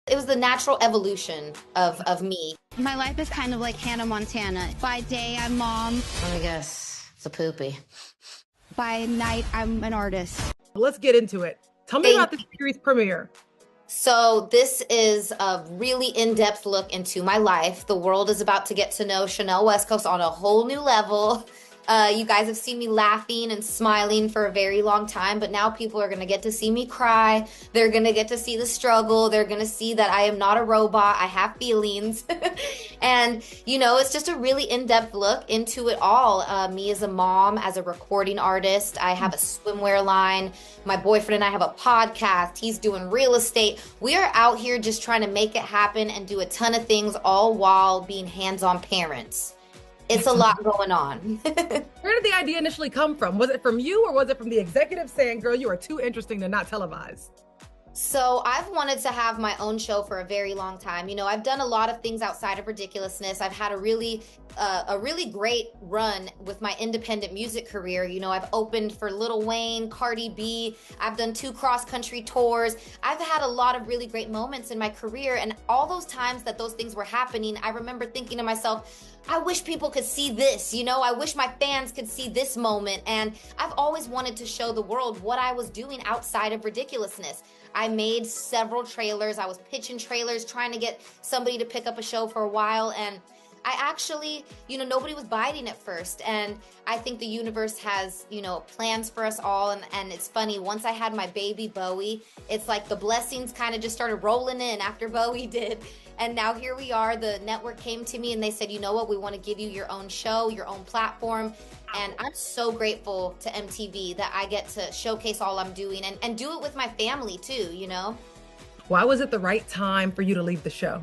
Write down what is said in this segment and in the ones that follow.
It was the natural evolution of me. My life is kind of like Hannah Montana. By day, I'm mom. Let me guess, it's a poopy. By night, I'm an artist. Let's get into it. Tell me about the series premiere. So this is a really in-depth look into my life. The world is about to get to know Chanel West Coast on a whole new level. You guys have seen me laughing and smiling for a very long time, but now people are going to get to see me cry. They're going to get to see the struggle. They're going to see that I am not a robot. I have feelings. And, you know, it's just a really in-depth look into it all. Me as a mom, as a recording artist. I have a swimwear line. My boyfriend and I have a podcast. He's doing real estate. We are out here just trying to make it happen and do a ton of things, all while being hands-on parents. It's a lot going on. Where did the idea initially come from? Was it from you, or was it from the executive saying, girl, you are too interesting to not televise? So I've wanted to have my own show for a very long time. You know, I've done a lot of things outside of Ridiculousness. I've had a really great run with my independent music career. You know, I've opened for Lil Wayne, Cardi B. I've done 2 cross-country tours. I've had a lot of really great moments in my career. And all those times that those things were happening, I remember thinking to myself, I wish people could see this, you know, I wish my fans could see this moment. And I've always wanted to show the world what I was doing outside of Ridiculousness. I made several trailers. I was pitching trailers, trying to get somebody to pick up a show for a while. And I actually, you know, nobody was biting at first. And I think the universe has, you know, plans for us all. And it's funny, once I had my baby Bowie, it's like the blessings kind of just started rolling in after Bowie did. And now here we are. The network came to me and they said, you know what, we want to give you your own show, your own platform. And I'm so grateful to MTV that I get to showcase all I'm doing and do it with my family too, you know? Why was it the right time for you to leave the show?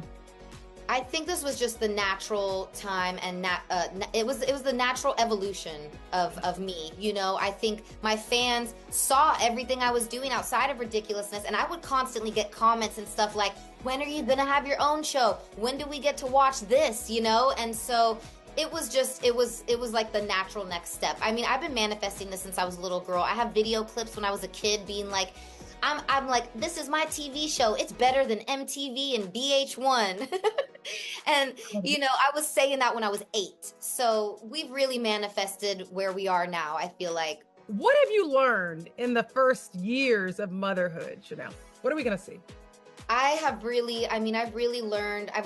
I think this was just the natural time, and it was the natural evolution of me. You know, I think my fans saw everything I was doing outside of Ridiculousness, and I would constantly get comments and stuff like, when are you gonna have your own show? When do we get to watch this? You know, and so it was like the natural next step. I mean, I've been manifesting this since I was a little girl. I have video clips when I was a kid being like, I'm like, this is my TV show. It's better than MTV and VH1. And, you know, I was saying that when I was 8. So we've really manifested where we are now, I feel like. What have you learned in the first years of motherhood, Chanel? What are we going to see? I've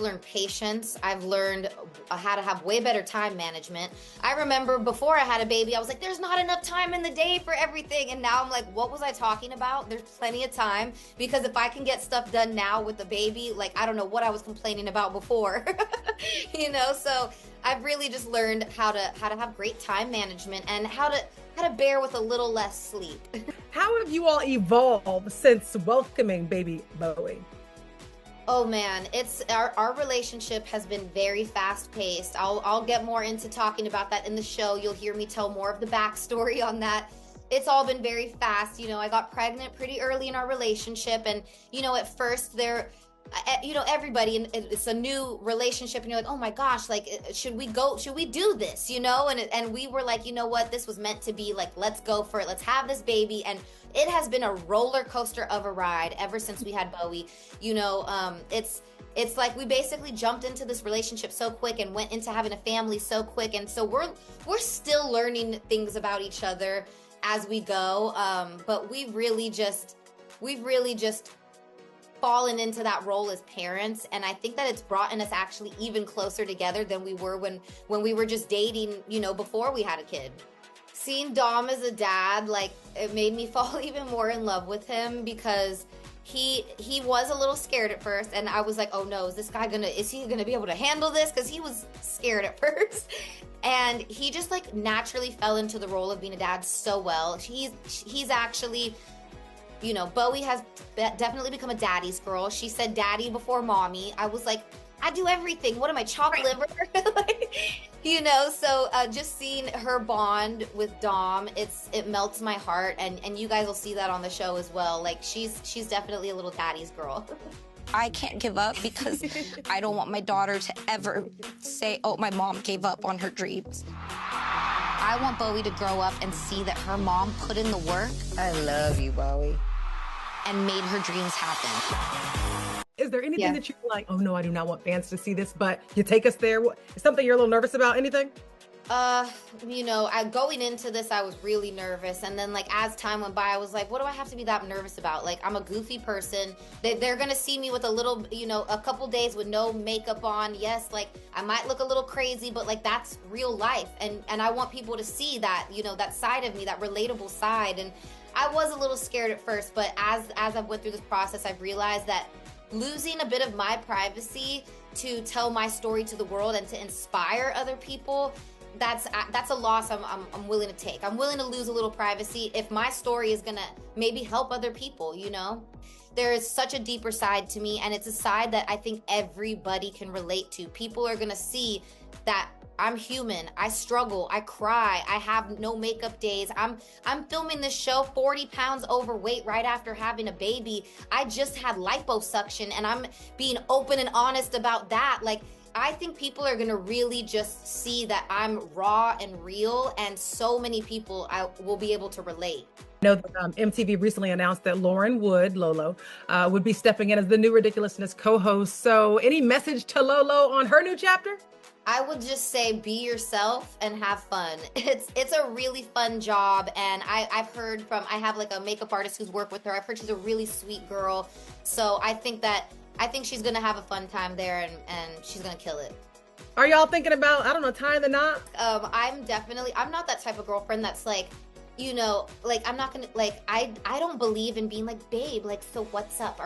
learned patience. I've learned how to have way better time management. I remember before I had a baby, I was like, there's not enough time in the day for everything. And now I'm like, what was I talking about? There's plenty of time, because if I can get stuff done now with the baby, like, I don't know what I was complaining about before, you know? So I've really just learned how to have great time management and how to bear with a little less sleep. How have you all evolved since welcoming baby Bowie? Oh man, it's our relationship has been very fast paced. I'll get more into talking about that in the show. You'll hear me tell more of the backstory on that. It's all been very fast. You know, I got pregnant pretty early in our relationship, and you know, at first you know, everybody, and it's a new relationship, and you're like, oh my gosh, like, should we do this, you know? And we were like, you know what, this was meant to be, like, let's go for it, let's have this baby. And it has been a roller coaster of a ride ever since we had Bowie. You know, it's like we basically jumped into this relationship so quick and went into having a family so quick, and so we're still learning things about each other as we go, but we've really just fallen into that role as parents, and I think that it's brought us actually even closer together than we were when we were just dating, you know, before we had a kid. Seeing Dom as a dad, like, it made me fall even more in love with him, because he was a little scared at first, and I was like, oh no, is he gonna be able to handle this? Because he was scared at first. And he just like naturally fell into the role of being a dad so well. He's actually, you know, Bowie has definitely become a daddy's girl. She said daddy before mommy. I was like, I do everything. What am I, chopped liver? Like, you know, so just seeing her bond with Dom, it melts my heart, and you guys will see that on the show as well. Like, she's definitely a little daddy's girl. I can't give up because I don't want my daughter to ever say, oh, my mom gave up on her dreams. I want Bowie to grow up and see that her mom put in the work. I love you, Bowie. And made her dreams happen. Is there anything Yeah. that you're like, oh no, I do not want fans to see this, but you take us there? Is something you're a little nervous about? Anything? Uh, going into this, I was really nervous. And then, like, as time went by, I was like, what do I have to be that nervous about? Like, I'm a goofy person. They're going to see me with a little, a couple days with no makeup on. Yes, like, I might look a little crazy, but, like, that's real life. And I want people to see that, that side of me, that relatable side. And I was a little scared at first, but as I went through this process, I've realized that losing a bit of my privacy to tell my story to the world and to inspire other people, that's a loss I'm willing to take. I'm willing to lose a little privacy if my story is gonna maybe help other people. There is such a deeper side to me, and it's a side that I think everybody can relate to. People are gonna see that I'm human. I struggle. I cry. I have no makeup days. I'm filming this show 40 pounds overweight right after having a baby. I just had liposuction, and I'm being open and honest about that. Like, I think people are gonna really just see that I'm raw and real, and so many people will be able to relate. I know that MTV recently announced that Lauren Wood, Lolo, would be stepping in as the new Ridiculousness co-host. So any message to Lolo on her new chapter? I would just say be yourself and have fun. It's a really fun job, and I have like a makeup artist who's worked with her. I've heard she's a really sweet girl. So I think she's gonna have a fun time there, and she's gonna kill it. Are y'all thinking about, I don't know, tying the knot? I'm not that type of girlfriend that's like, like, I'm not gonna, like, I don't believe in being like, babe, like, so what's up?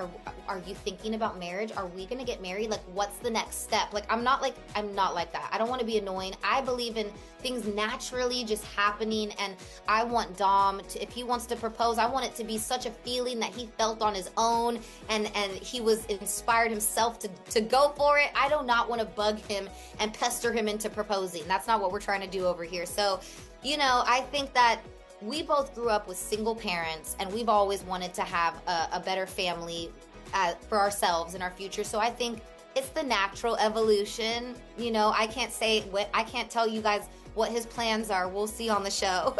Are you thinking about marriage? Are we gonna get married? Like, what's the next step? Like, I'm not like that. I don't want to be annoying. I believe in things naturally just happening, and I want Dom to, if he wants to propose, I want it to be such a feeling that he felt on his own, and he was inspired himself to go for it. I do not want to bug him and pester him into proposing. That's not what we're trying to do over here. So, I think that we both grew up with single parents, and we've always wanted to have a better family for ourselves in our future. So I think it's the natural evolution. I can't tell you guys what his plans are. We'll see on the show.